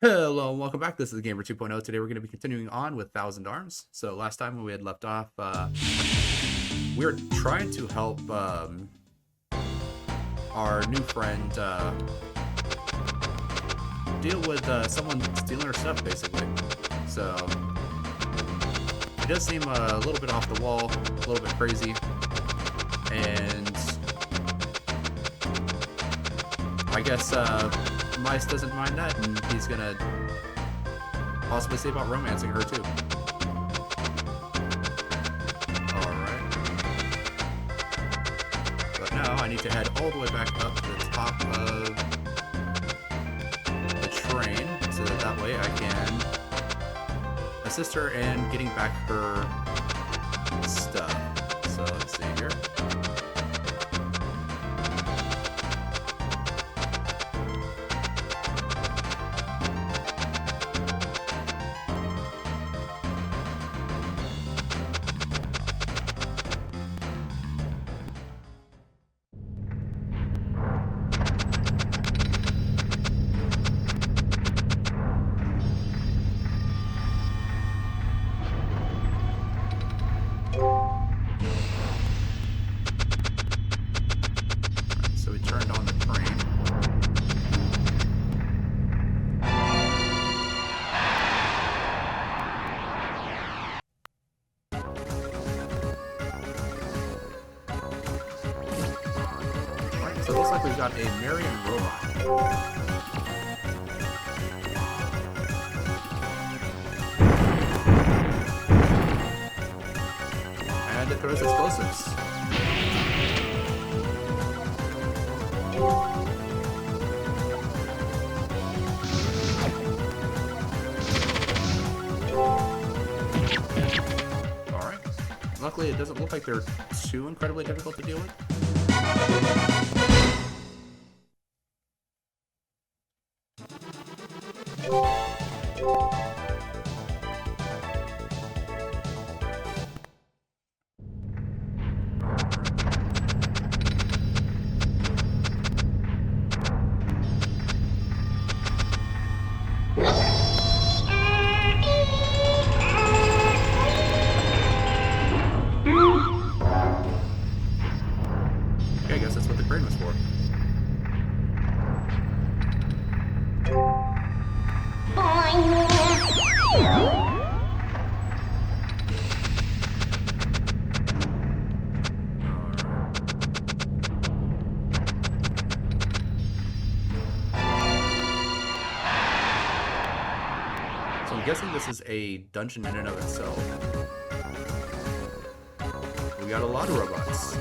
Hello and welcome back. This is Gamer 2.0. Today we're going to be continuing on with Thousand Arms. So last time when we had left off, we were trying to help our new friend deal with someone stealing her stuff, basically. So it does seem a little bit off the wall, a little bit crazy, and I guess Mice doesn't mind that, and he's gonna possibly say about romancing her too. Alright. But now I need to head all the way back up to the top of the train, so that way I can assist her in getting back her stuff. So let's see here. So it looks like we've got a Marion robot. And it throws explosives. Alright. Luckily, it doesn't look like they're too incredibly difficult to deal with. I guess that's what the crane was for. So I'm guessing this is a dungeon in and of itself. We got a lot of robots.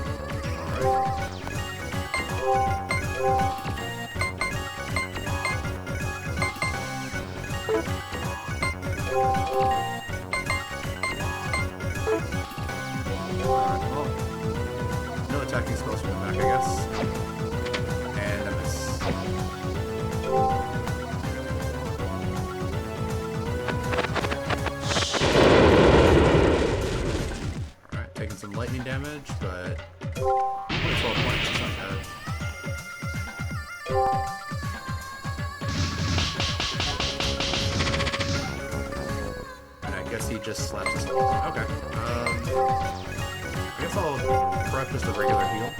Alright. Well, no attacking spells from the back, I guess. And a miss. Alright, taking some lightning damage, but only 12 points, it's not bad. And I guess he just slaps his... Okay. I guess I'll prep just a regular heal.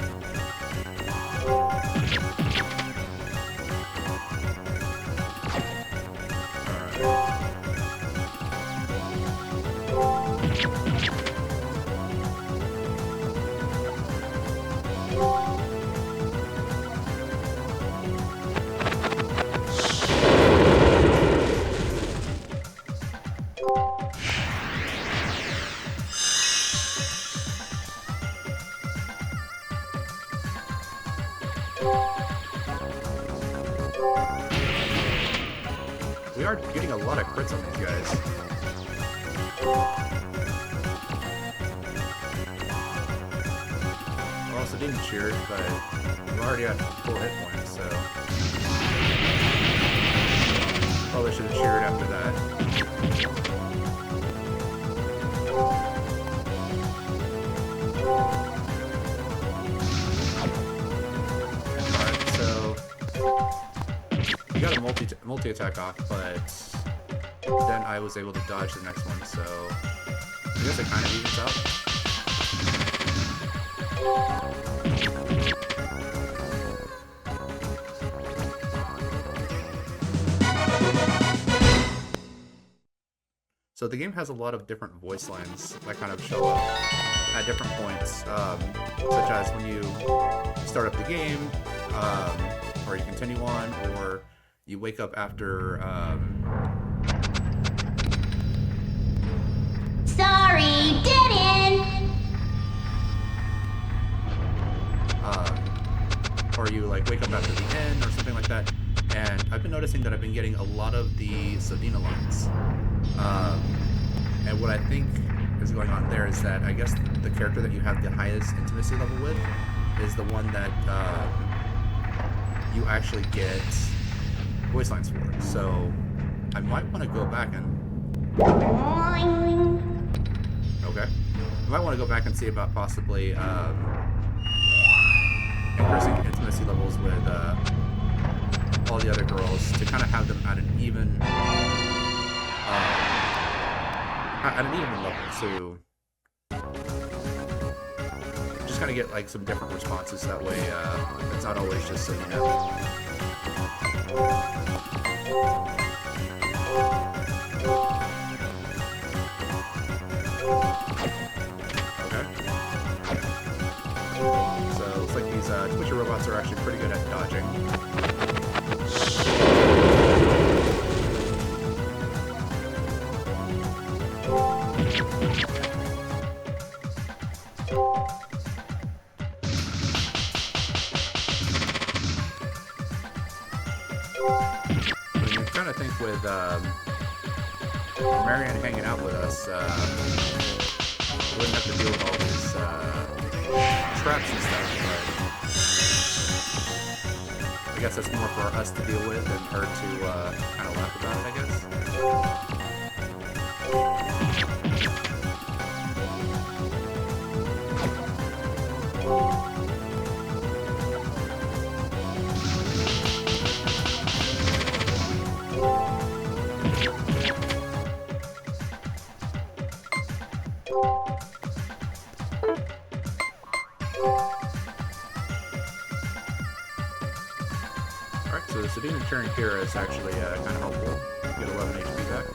We are getting a lot of crits on these guys. We're also being cheered, but we're already at full hit points, so probably should have cheered after that. Alright, so we got a multi the attack off, but then I was able to dodge the next one, so I guess it kind of evens out. So the game has a lot of different voice lines that kind of show up at different points, such as when you start up the game, or you continue on, or you wake up after... Sorry, didn't! Or you like wake up after the end, or something like that. And I've been noticing that I've been getting a lot of the Sodina lines. And what I think is going on there is that I guess the character that you have the highest intimacy level with is the one that you actually get voice lines for. So I might want to go back and... Okay. I might want to go back and see about possibly increasing intimacy levels with all the other girls to kind of have them at an even level, so just kind of get like some different responses that way. It's not always just so you know. Okay. So it looks like these Twitchy robots are actually pretty good at dodging. I'm trying to think with Marion hanging out with us, we wouldn't have to deal with all these traps and stuff, but I guess that's more for us to deal with and her to kind of laugh about it, I guess. Alright, so the Sodina turn here is actually kind of helpful. Get 11 HP back.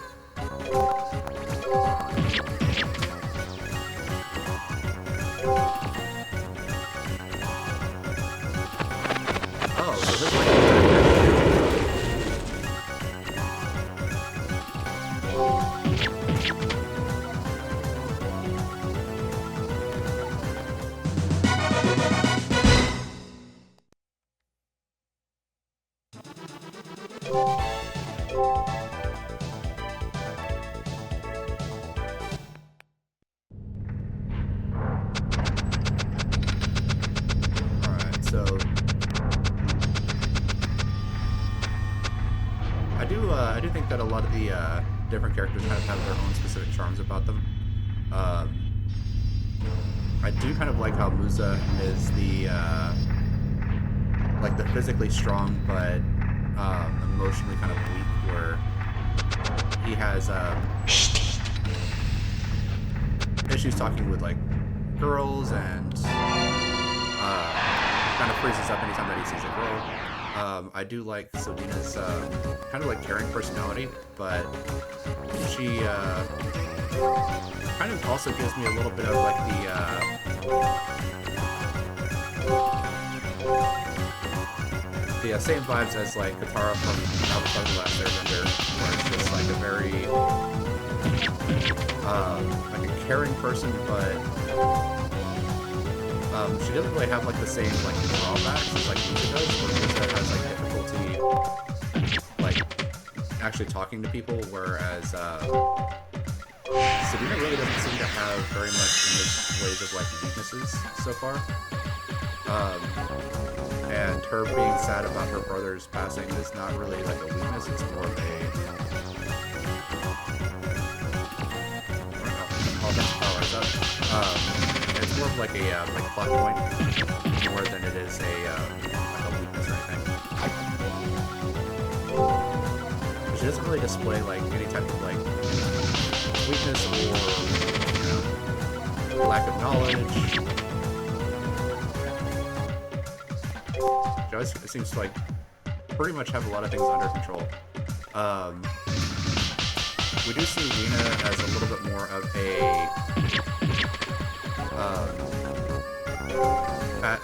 Oh, so this might be I do think that a lot of the different characters kind of have their own specific charms about them. I do kind of like how Musa is the like the physically strong but emotionally kind of weak, where he has issues talking with like girls and kind of freezes up anytime that he sees a girl. I do like Sodina's kind of like caring personality, but she kind of also gives me a little bit of like the same vibes as like Katara from Avatar: The Last Airbender, where it's just like a very like a caring person, but she doesn't really have like the same like drawbacks as like Musa does, where Musa has like difficulty like actually talking to people, whereas Sodina really doesn't seem to have very much in the ways of like weaknesses so far. And her being sad about her brother's passing is not really like a weakness, it's more of a it's more of like a plot point more than it is a like a weakness or anything. she doesn't really display like any type of like weakness or lack of knowledge. She always seems to like pretty much have a lot of things under control. We do see Lena as a little bit more of a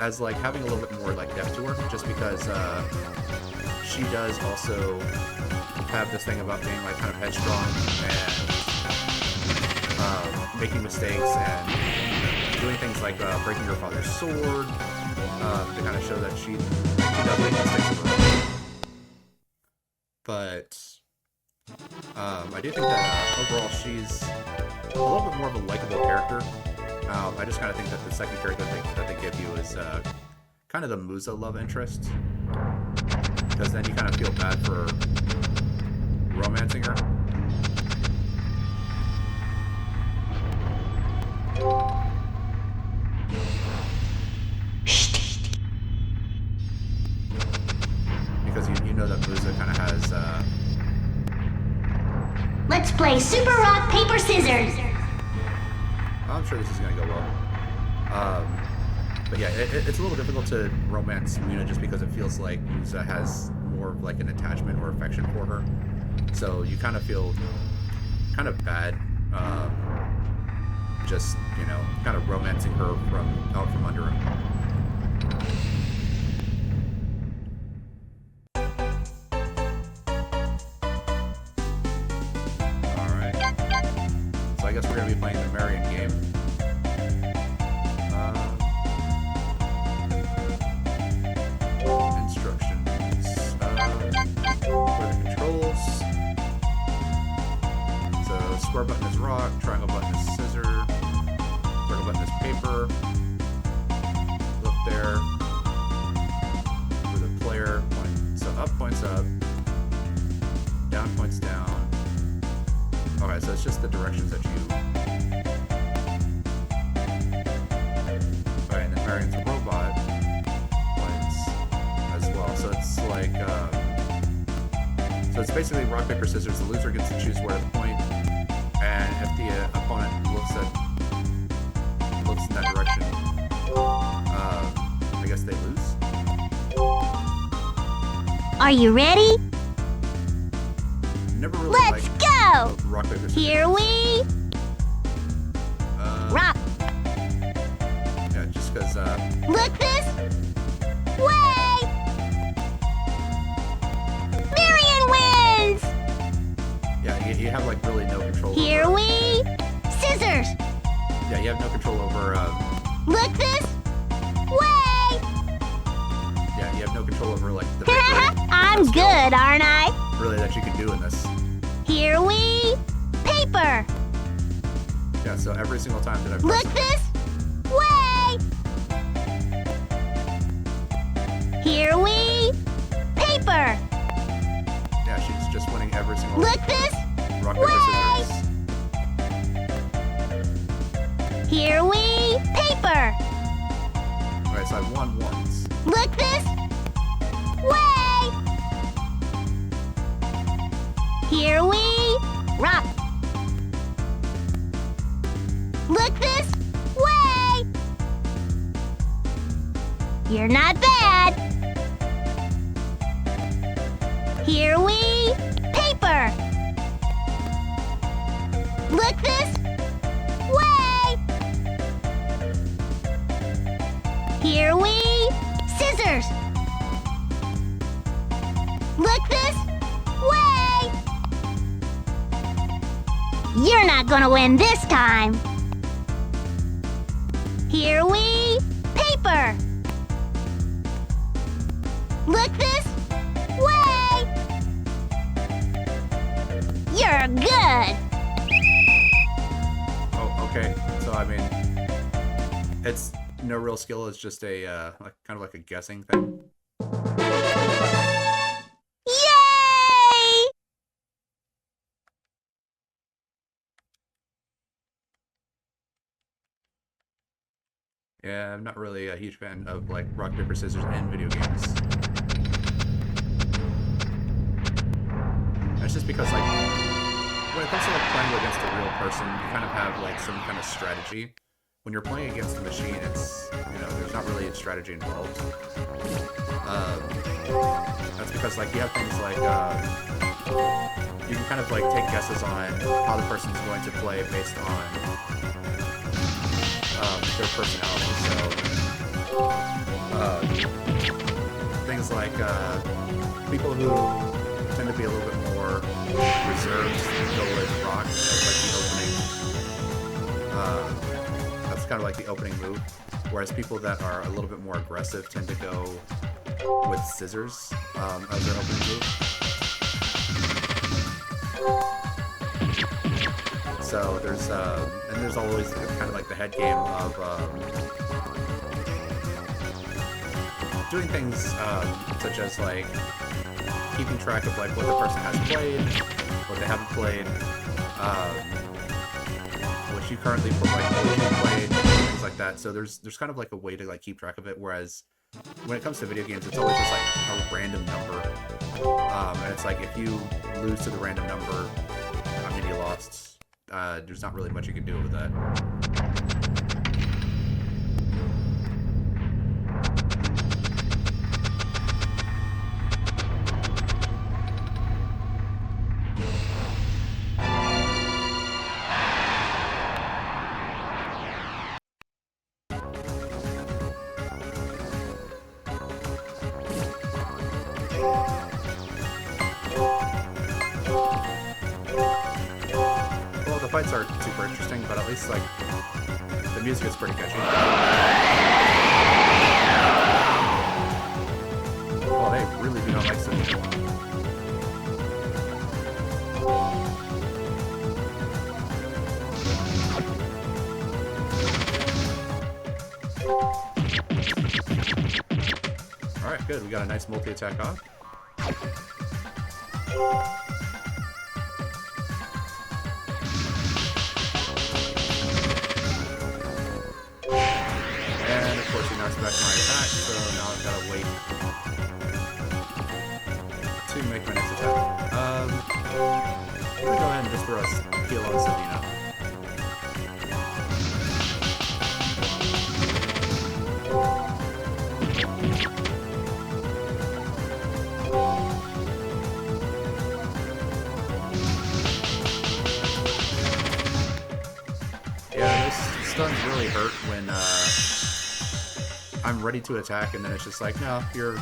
as like having a little bit more like depth to her, just because she does also have this thing about being like kind of headstrong and making mistakes and doing things like breaking her father's sword to kind of show that she does make mistakes of her own. But I do think that overall she's a little bit more of a likable character. I just kind of think that the second character that they give you is kind of the Musa love interest, because then you kind of feel bad for romancing her. Because you know that Musa kind of has Let's play Super Rock, Paper, Scissors. I'm sure this is going to go well. But yeah, it's a little difficult to romance Luna just because it feels like Musa has more of like an attachment or affection for her. So you kind of feel kind of bad, just, you know, kind of romancing her out from under him. I guess we're going to be playing the Marion game. Instructions. For the controls. So, square button is rock, triangle button is scissor, circle button is paper. Look there. For the player, so up points up, down points down. Okay, so it's just the directions that you... Okay, and then Marion's robot points as well. So it's like, so it's basically rock, paper, scissors. The loser gets to choose where to point, and if the opponent looks in that direction, I guess they lose. Are you ready? Never really Let's liked go! Rock, paper, scissors. Here we rock. Yeah, just because Look this way. Marion wins. yeah, you have like really no control. Here over, we scissors. Yeah, you have no control over. Look this way. Yeah, you have no control over like the victory. I'm good, aren't I? Really, that you can do in this. Here we paper. Yeah, so every single time that I Look press this way. Here we paper. yeah, she's just winning every single Look this rock, way. paper, scissors. Here we paper. Alright, so I've won once. Look this way. Here we rock. Look this way. You're not bad. Here we paper. Look this way. Here we scissors. Look this way. You're not gonna win this time. Here we paper. Look this way. You're good. Oh, okay. So I mean, it's no real skill. It's just a like kind of like a guessing thing. Yay! Yeah, I'm not really a huge fan of like rock, paper, scissors in video games. That's just because, like, when it comes to, like, playing against a real person, you kind of have, like, some kind of strategy. When you're playing against the machine, it's, you know, there's not really a strategy involved. That's because, like, you have things like, you can kind of, like, take guesses on how the person's going to play based on their personality. So, things like, people who tend to be a little bit more reserved go with rock as, like, the opening. That's kind of like the opening move. Whereas people that are a little bit more aggressive tend to go with scissors as their opening move. So there's and there's always kind of like the head game of doing things such as like keeping track of like what the person has played, what they haven't played, what you currently played, things like that. So there's kind of like a way to like keep track of it. Whereas when it comes to video games, it's always just like a random number, and it's like if you lose to the random number, I mean you lost. There's not really much you can do with that. Fights are super interesting, but at least like the music is pretty catchy. Well, they really do not like Selena. Alright, good. We got a nice multi-attack off. Knocks back my attack, so now I've got to wait to make my next attack. I'm gonna go ahead and just throw a heal on Selena. Yeah, those stuns really hurt when I'm ready to attack, and then it's just like, no, you're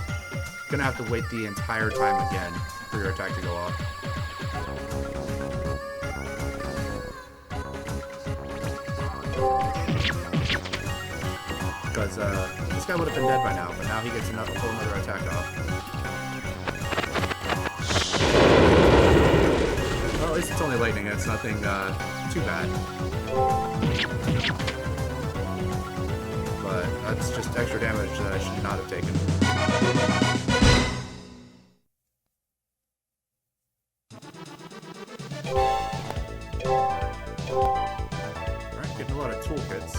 gonna have to wait the entire time again for your attack to go off. Because this guy would have been dead by now, but now he gets a whole another attack off. Well, at least it's only lightning, and it's nothing too bad. But that's just extra damage that I should not have taken. Alright, getting a lot of toolkits.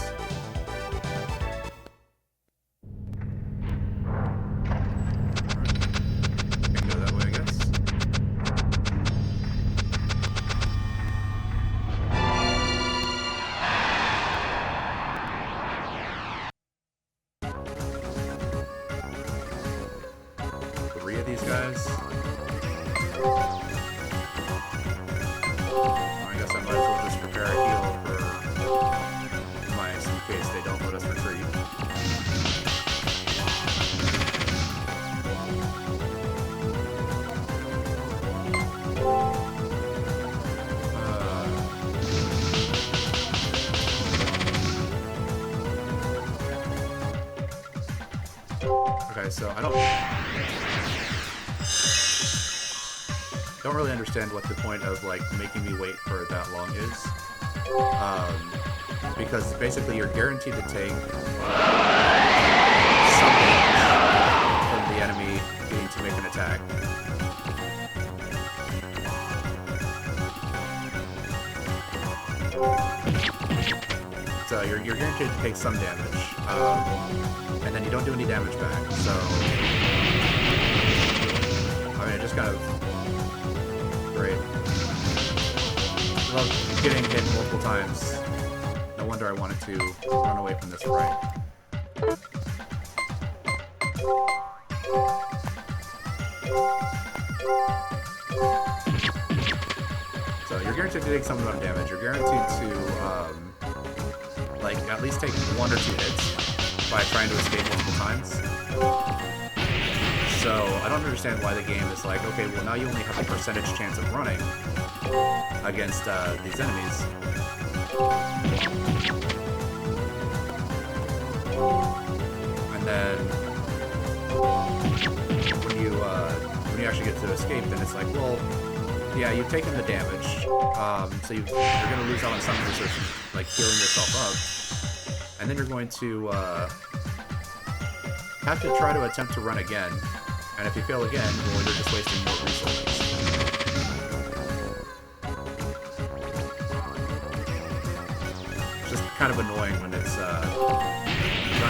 Alright. Can go that way, I guess. These guys. I guess I might as well just prepare a heal for mice in case they don't let us retreat. Okay, so I don't really understand what the point of like making me wait for that long is, because basically you're guaranteed to take something from the enemy getting to make an attack. So you're guaranteed to take some damage, and then you don't do any damage back. So I mean, it just kind of great. I love getting hit multiple times. No wonder I wanted to run away from this sprite. So you're guaranteed to take some amount of damage. You're guaranteed to, like, at least take 1 or 2 hits by trying to escape multiple times. So I don't understand why the game is like, okay, well now you only have a percentage chance of running against these enemies. And then when you actually get to escape, then it's like, well, yeah, you've taken the damage, so you're going to lose out on some resources, like healing yourself up, and then you're going to have to try to attempt to run again, and if you fail again, well, you're just wasting more resources. It's just kind of annoying when it's done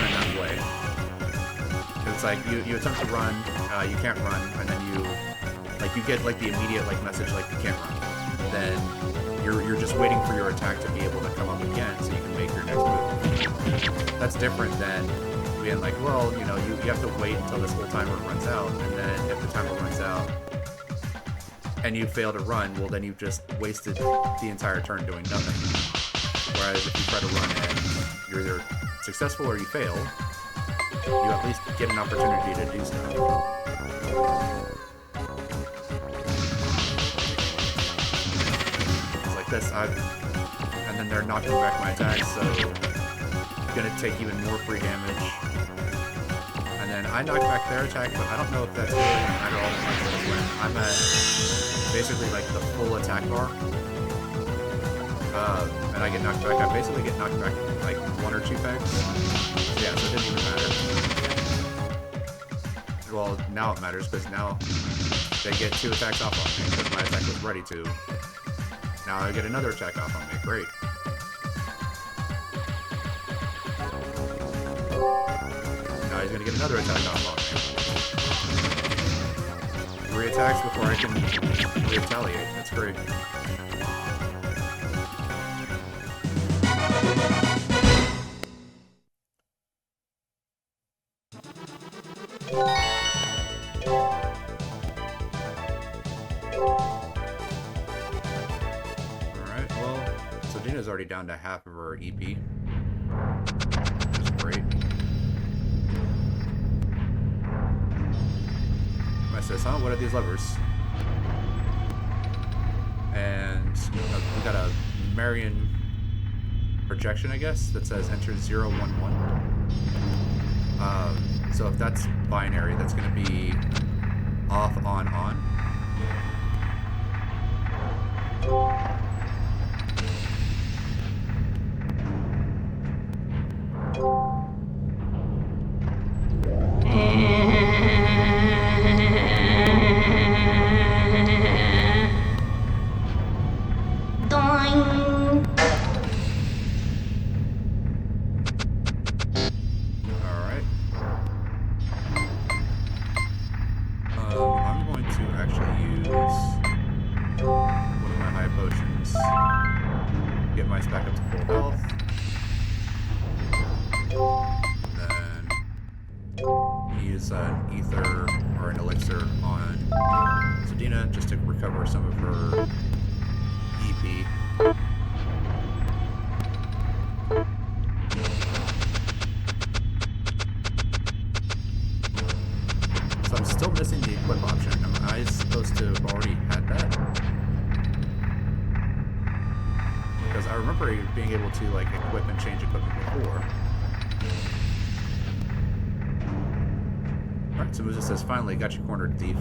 in that way. It's like you attempt to run, you can't run, and then you get like the immediate like message like you can't run. Then you're just waiting for your attack to be able to come up again so you can make your next move. That's different than being like, well, you know, you have to wait until this whole timer runs out, and then if the timer runs out and you fail to run, well then you've just wasted the entire turn doing nothing. Whereas if you try to run and you're either successful or you fail, you at least get an opportunity to do so. It's like this, and then they're knocking back my attacks, so I'm gonna take even more free damage. And then I knock back their attack, but I don't know if that's really gonna matter all the time when I'm at basically like the full attack bar. And I get knocked back. I basically get knocked back like 1 or 2 pegs. Yeah, so it didn't even matter. Well, now it matters, because now they get 2 attacks off on me, because my attack was ready to. Now I get another attack off on me. Great. Now he's going to get another attack off on me. 3 attacks before I can retaliate. That's great. Alright, well, so Dina's already down to half of her EP. Which is great. I says, huh? What are these levers? And we got a Marion projection, I guess, that says enter 011. So if that's binary, that's going to be off, on, on. Finally got you cornered, thief.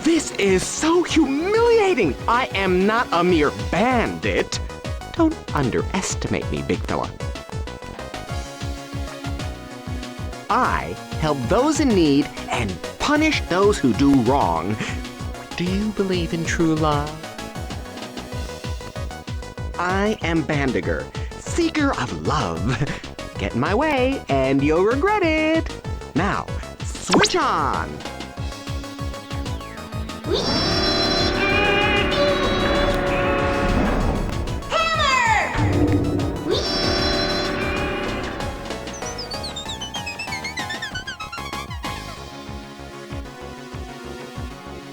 This is so humiliating! I am not a mere bandit. Don't underestimate me, big fella. I help those in need and punish those who do wrong. Do you believe in true love? I am Bandiger, seeker of love. Get in my way, and you'll regret it. Now, switch Switch on!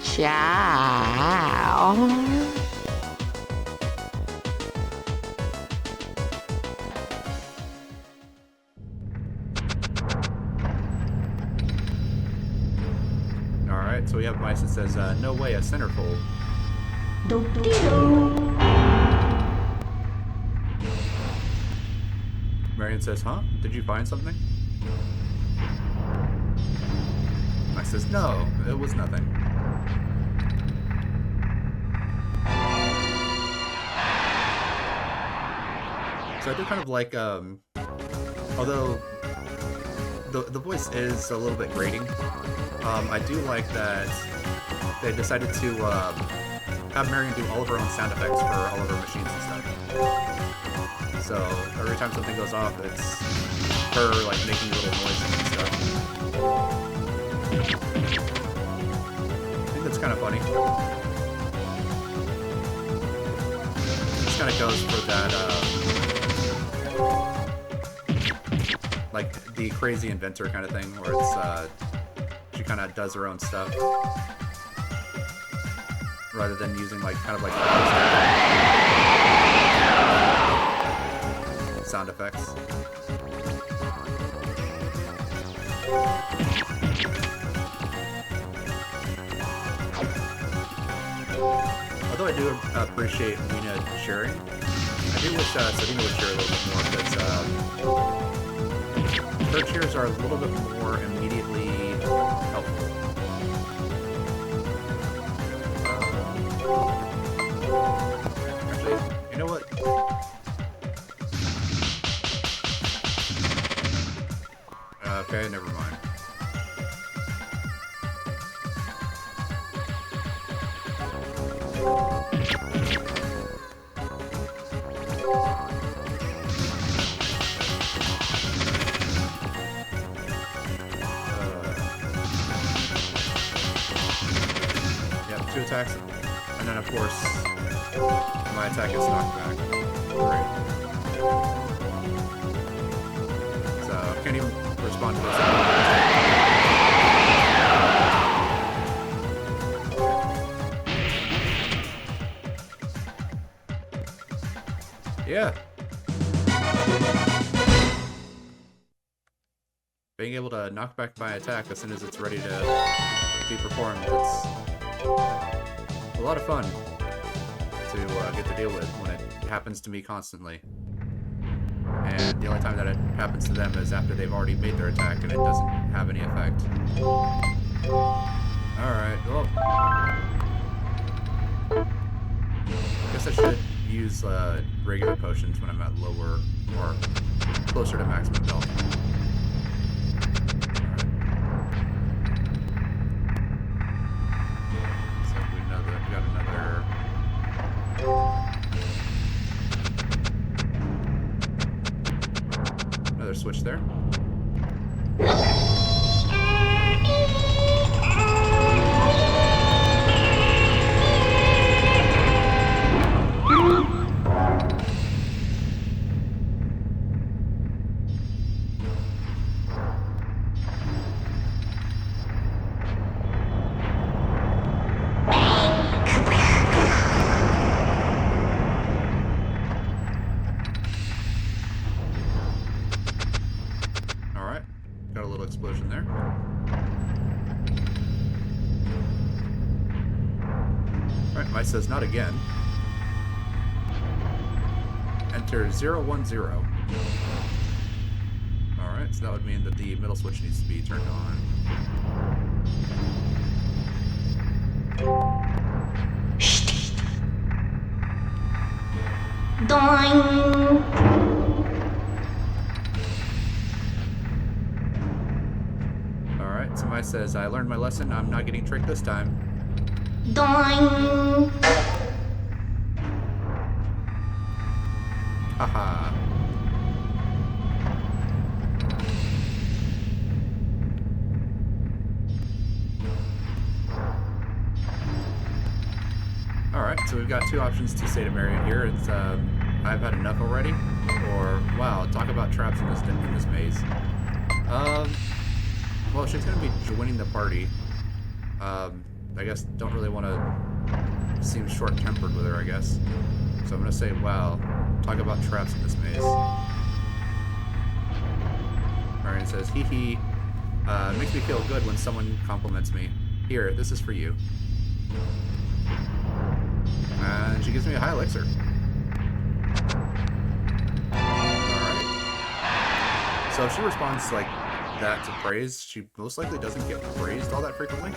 Ciao. Alright, so we have mice that says, no way, a centerfold. Marion says, huh? Did you find something? Mice says, no, it was nothing. So I do kind of like, although the voice is a little bit grating, I do like that they decided to have Marion do all of her own sound effects for all of her machines and stuff. So every time something goes off, it's her like making little noises and stuff. I think that's kind of funny. This kind of goes for that, like the crazy inventor kind of thing, where it's she kind of does her own stuff rather than using like kind of like sound effects. Although I do appreciate Lena sharing, I do wish Sabina would share a little bit more, because her cheers are a little bit more immediately helpful. Actually, you know what? Okay, never mind. Yep, 2 attacks, and then of course my attack is knocked back. Great. So I can't even respond to this. Yeah. Being able to knock back my attack as soon as it's ready to be performed, it's a lot of fun to get to deal with when it happens to me constantly. And the only time that it happens to them is after they've already made their attack and it doesn't have any effect. Alright, well. I guess I should use regular potions when I'm at lower or closer to maximum health. So we know that we got another switch there. Got a little explosion there. Alright, Mice says not again. Enter 010. Alright, so that would mean that the middle switch needs to be turned on. Doing. Alright, so Mice says, I learned my lesson, I'm not getting tricked this time. Doing. Haha. Alright, so we've got two options to say to Marion here. It's, I've had enough already, or, wow, talk about traps in this maze. Well, she's gonna be joining the party. I guess don't really want to seem short-tempered with her, I guess. So I'm gonna say, wow, talk about traps in this maze. Marion says, hee hee, makes me feel good when someone compliments me. Here, this is for you. And she gives me a high elixir. Alright. So if she responds like that to praise, she most likely doesn't get praised all that frequently.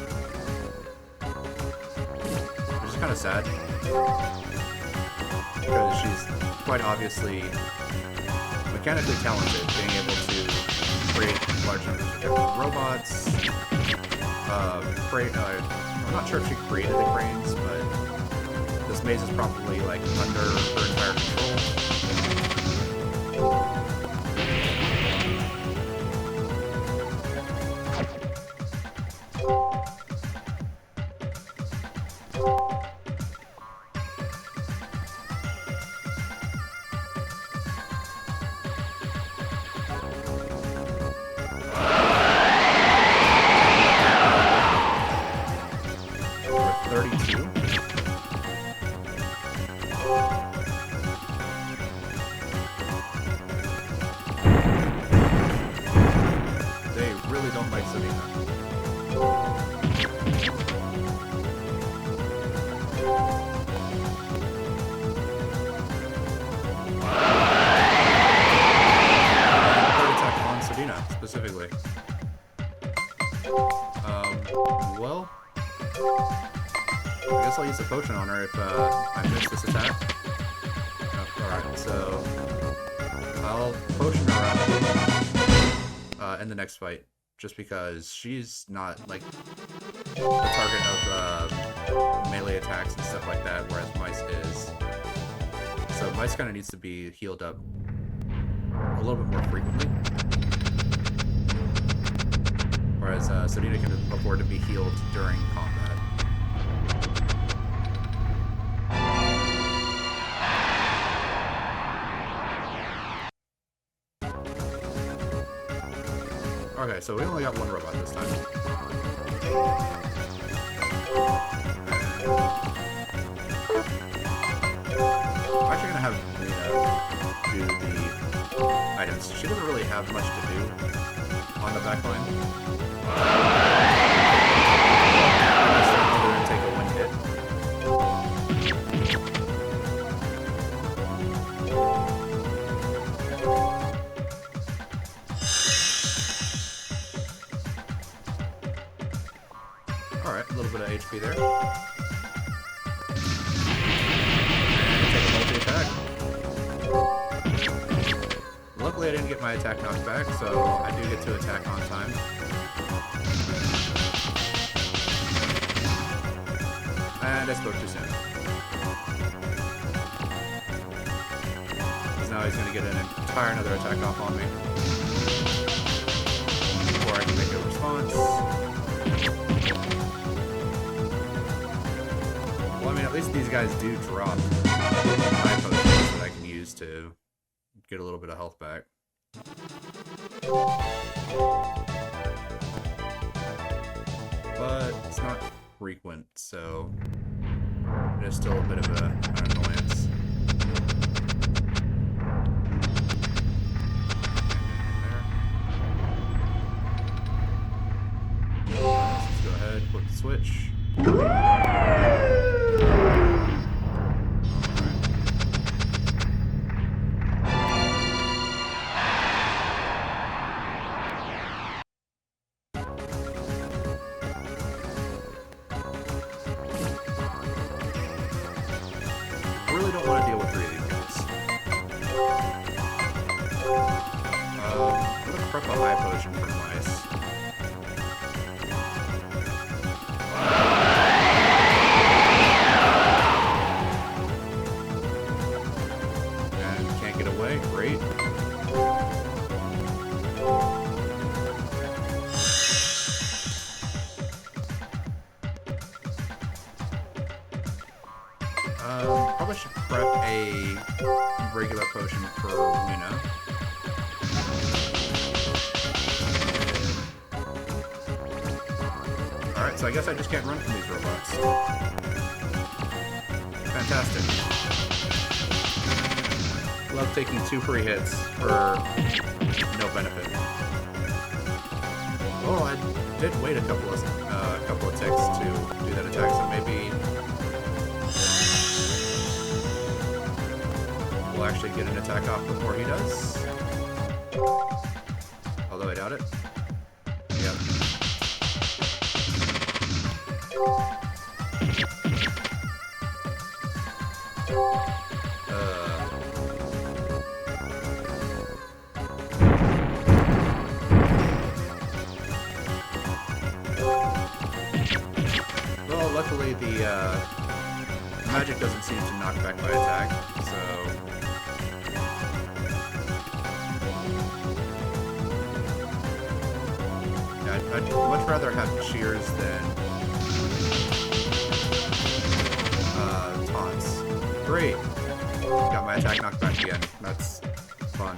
Which is kind of sad. Because she's quite obviously mechanically talented, being able to create large numbers of different robots. I'm not sure if she created the cranes, but this maze is probably like under her entire control. Specifically. Well, I guess I'll use the potion on her if I miss this attack. Oh, alright, so I'll potion her up in the next fight, just because she's not like the target of melee attacks and stuff like that, whereas Mice is. So Mice kind of needs to be healed up a little bit more frequently. Whereas Sodina can afford to be healed during combat. Okay, so we only got one robot this time. I'm actually gonna have Rena do the items. She doesn't really have much to do on the back line. Unless take a wind hit. Alright, a little bit of HP there. And take a multi-attack. Luckily I didn't get my attack knocked back, so I do get to attack on time. And I spoke too soon. Because now he's going to get an entire another attack off on me. Before I can make a response. Well, I mean, at least these guys do drop high potions that I can use to get a little bit of health back. But it's not frequent, so it is still a bit of an annoyance. Let's go ahead, flip the switch. Prep a high potion for Mice. And can't get away, great. Probably should prep a regular potion for Weena. Alright, so I guess I just can't run from these robots. Fantastic. Love taking 2 free hits for no benefit. Oh, I did wait a couple of ticks to do that attack, so maybe we'll actually get an attack off before he does. Although I doubt it. Yep. Well, luckily the magic doesn't seem to knock back my attack, so yeah, I'd much rather have cheers than taunts. Great! Got my attack knocked back again. That's fun.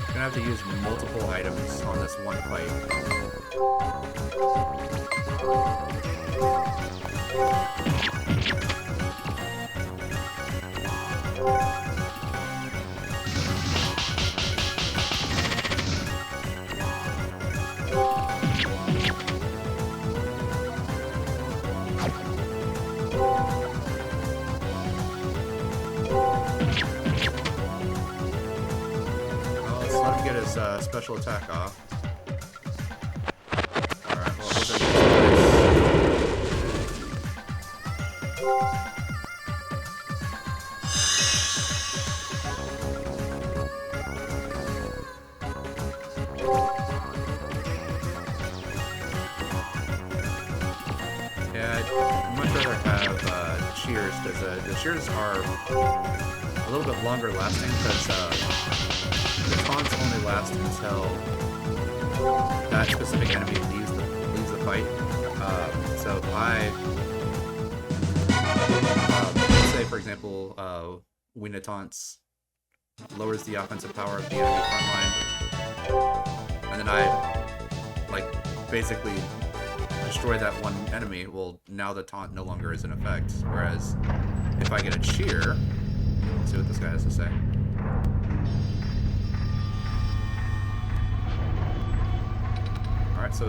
Gonna have to use multiple items on this one fight. Special attack off. Alright, well, those are yeah, I'd much rather have cheers, because the cheers are a little bit longer lasting, because the taunts only last until that specific enemy leaves the fight. So if I, let's say for example, Weena taunts lowers the offensive power of the enemy frontline, and then I basically destroy that one enemy. Well, now the taunt no longer is in effect. Whereas if I get a cheer, let's see what this guy has to say. Alright, so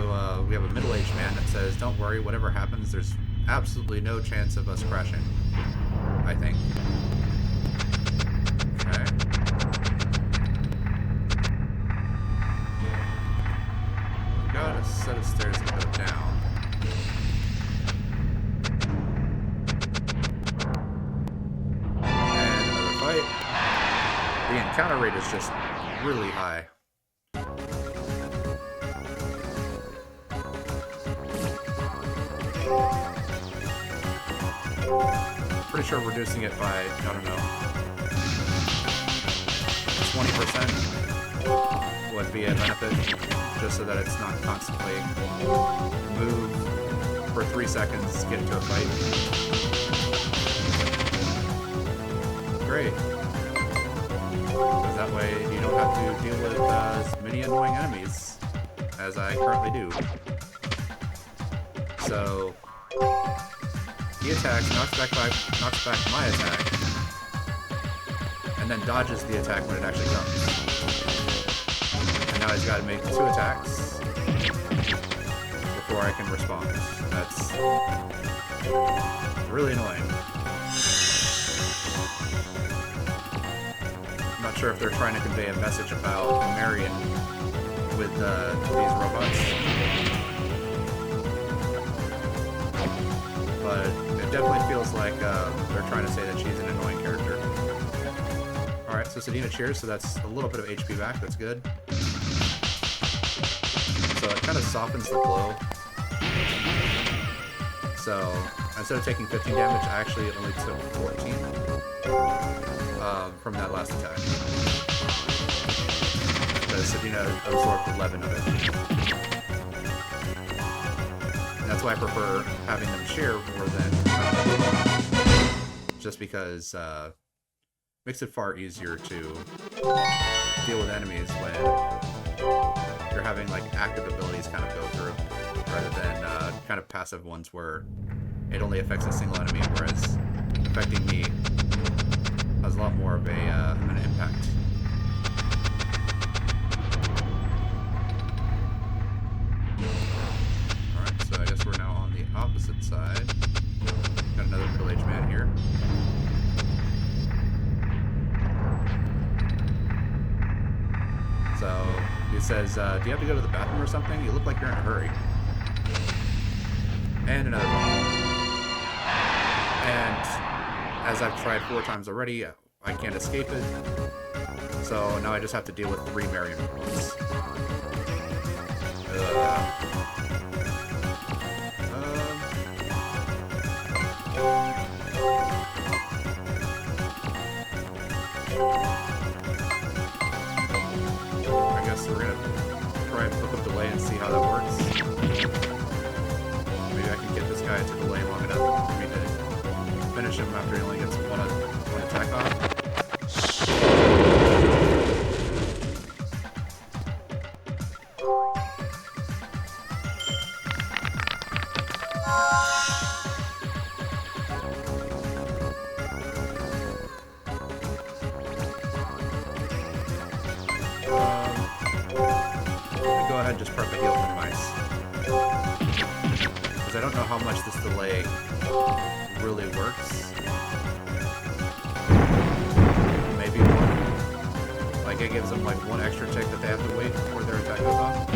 we have a middle-aged man that says, "Don't worry, whatever happens, there's absolutely no chance of us crashing." I think. Okay. We've got a set of stairs that go down. And another fight. The encounter rate is just really high. Pretty sure reducing it by, I don't know, 20% would be a benefit, just so that it's not constantly move for 3 seconds, get into a fight. Great. Because that way you don't have to deal with as many annoying enemies as I currently do. So he attacks, knocks back my attack, and then dodges the attack when it actually comes. And now he's got to make 2 attacks before I can respond. That's really annoying. I'm not sure if they're trying to convey a message about Marion with these robots. But it definitely feels like they're trying to say that she's an annoying character. Alright, so Sedina cheers, so that's a little bit of HP back, that's good. So it kind of softens the blow. So instead of taking 15 damage, I actually only took 14 from that last attack. because Sadina absorbed 11 of it. And that's why I prefer having them share more than just because it makes it far easier to deal with enemies when you're having like active abilities kind of go through rather than kind of passive ones where it only affects a single enemy, whereas affecting me has a lot more of an impact. Alright, so I guess we're now on the opposite side. Got another middle-aged man here. So, he says, do you have to go to the bathroom or something? You look like you're in a hurry. And another one. And as I've tried 4 times already, I can't escape it. So now I just have to deal with 3 Marion rules. I guess we're gonna try and hook up delay and see how that works. Maybe I can get this guy to delay long enough for me to finish him after he only gets one attack off. Go ahead and just prep a heal for mice. Because I don't know how much this delay really works. Maybe 1. Like it gives them like 1 extra tick that they have to wait before their attack goes off.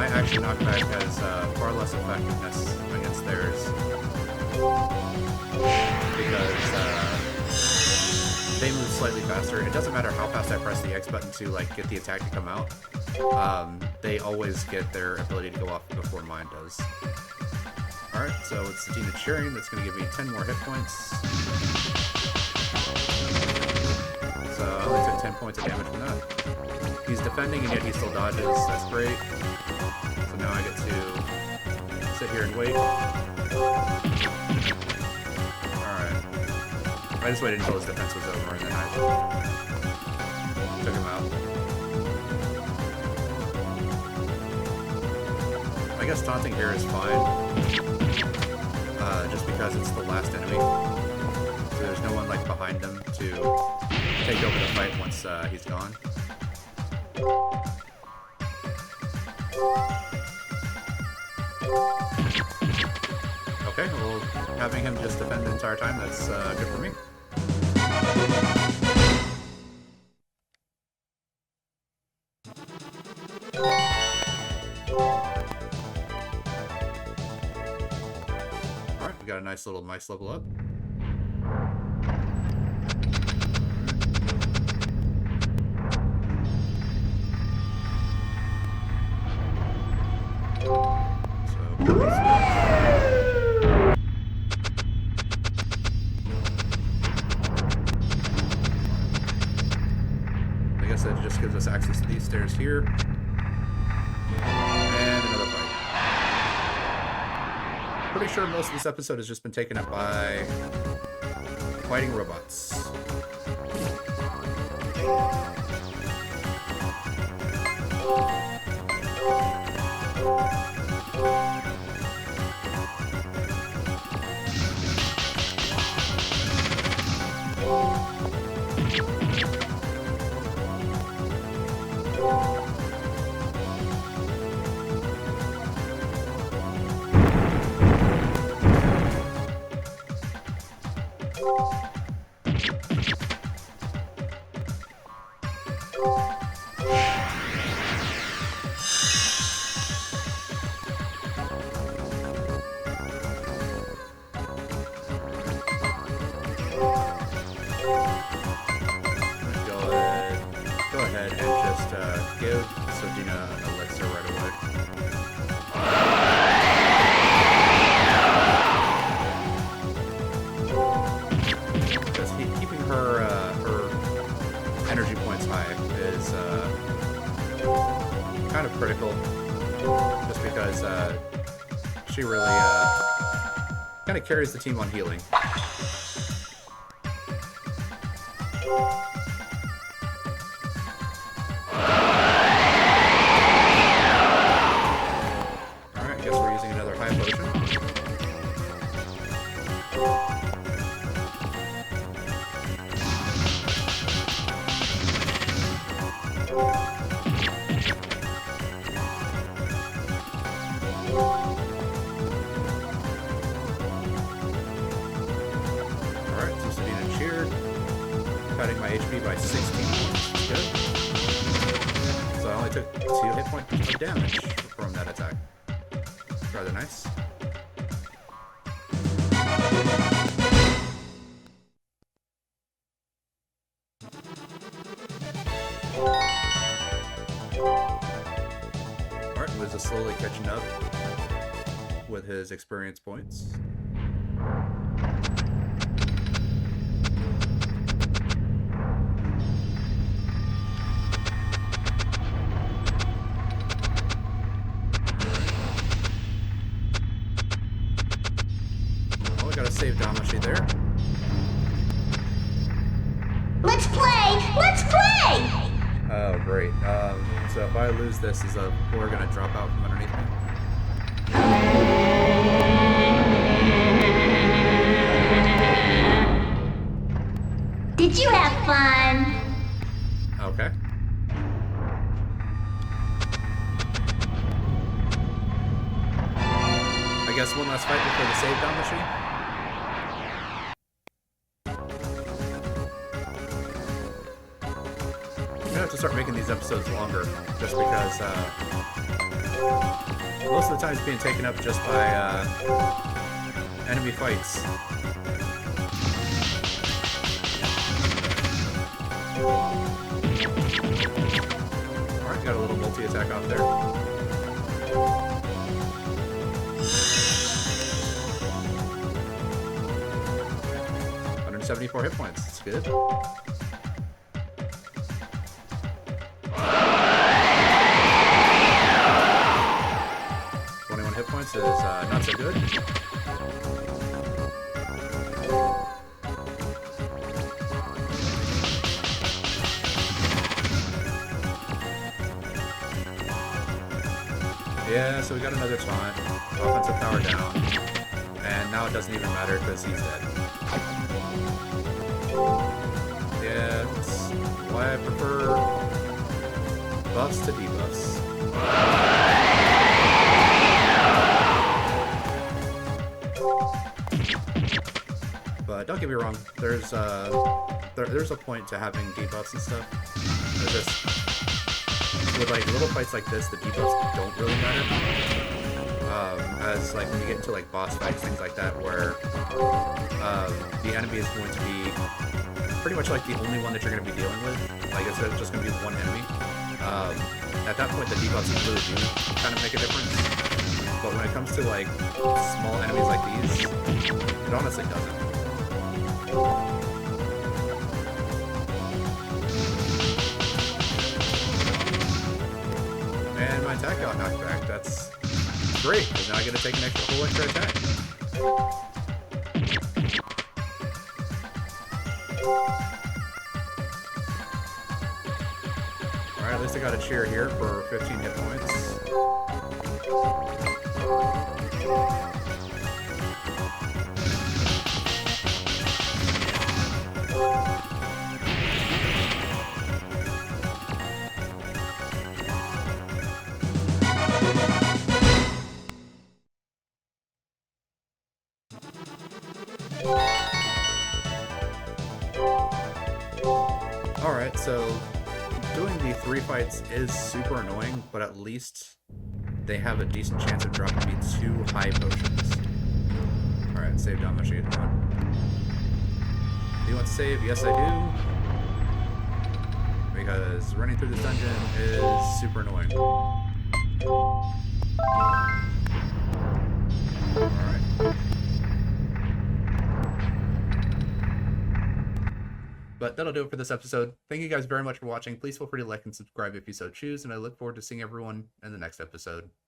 Action knockback has far less effectiveness against theirs because they move slightly faster. It doesn't matter how fast I press the X button to like get the attack to come out. They always get their ability to go off before mine does. Alright, so it's Sadina cheering. That's going to give me 10 more hit points. So I only took 10 points of damage from that. He's defending and yet he still dodges. That's great. So now I get to sit here and wait. Alright. I just waited until his defense was over and then I took him out. I guess taunting here is fine. Just because it's the last enemy. So there's no one like behind them to take over the fight once he's gone. Okay, well, having him just defend the entire time, that's good for me. Alright, we got a nice little mice level up. It just gives us access to these stairs here. And another fight. Pretty sure most of this episode has just been taken up by fighting robots. Go ahead and just give Sodina an elixir right away. Because keeping her energy points high is kind of critical. Just because she really kind of carries the team on healing. Alright, I guess we're using another high potion. Alright, so Sabina cheered, cutting my HP by 16 points. Good. So I only took 2 hit points of damage from that attack. Rather nice. Alright, Wiz is slowly catching up with his experience points. Got a save Damashi there. Let's play! Let's play! Oh, great. So if I lose this, is a floor gonna drop out from underneath me? Did you have fun? Okay. I guess one last fight before the save Damashi. I'm gonna have to start making these episodes longer, just because most of the time it's being taken up just by enemy fights. Alright, got a little multi-attack off there. 174 hit points, that's good. 21 hit points is not so good. Yeah, so we got another taunt. Offensive power down. And now it doesn't even matter because he's dead. Yeah, that's why I prefer buffs to debuffs. But don't get me wrong, there's a point to having debuffs and stuff. There's just with like little fights like this, the debuffs don't really matter. As like when you get into like boss fights, things like that, where the enemy is going to be pretty much like the only one that you're going to be dealing with. Like it's just going to be one enemy. At that point, the debuffs really do kind of make a difference. But when it comes to like small enemies like these, it honestly doesn't. And my attack got knocked back. That's great, because now I get to take an whole extra attack. Alright, at least I got a cheer here for 15 hit points. Alright, so doing the 3 fights is super annoying, but at least they have a decent chance of dropping me 2 high potions. Alright, save down machine. Come on. Do you want to save? Yes, I do. Because running through this dungeon is super annoying. Alright. But that'll do it for this episode. Thank you guys very much for watching. Please feel free to like and subscribe if you so choose, and I look forward to seeing everyone in the next episode.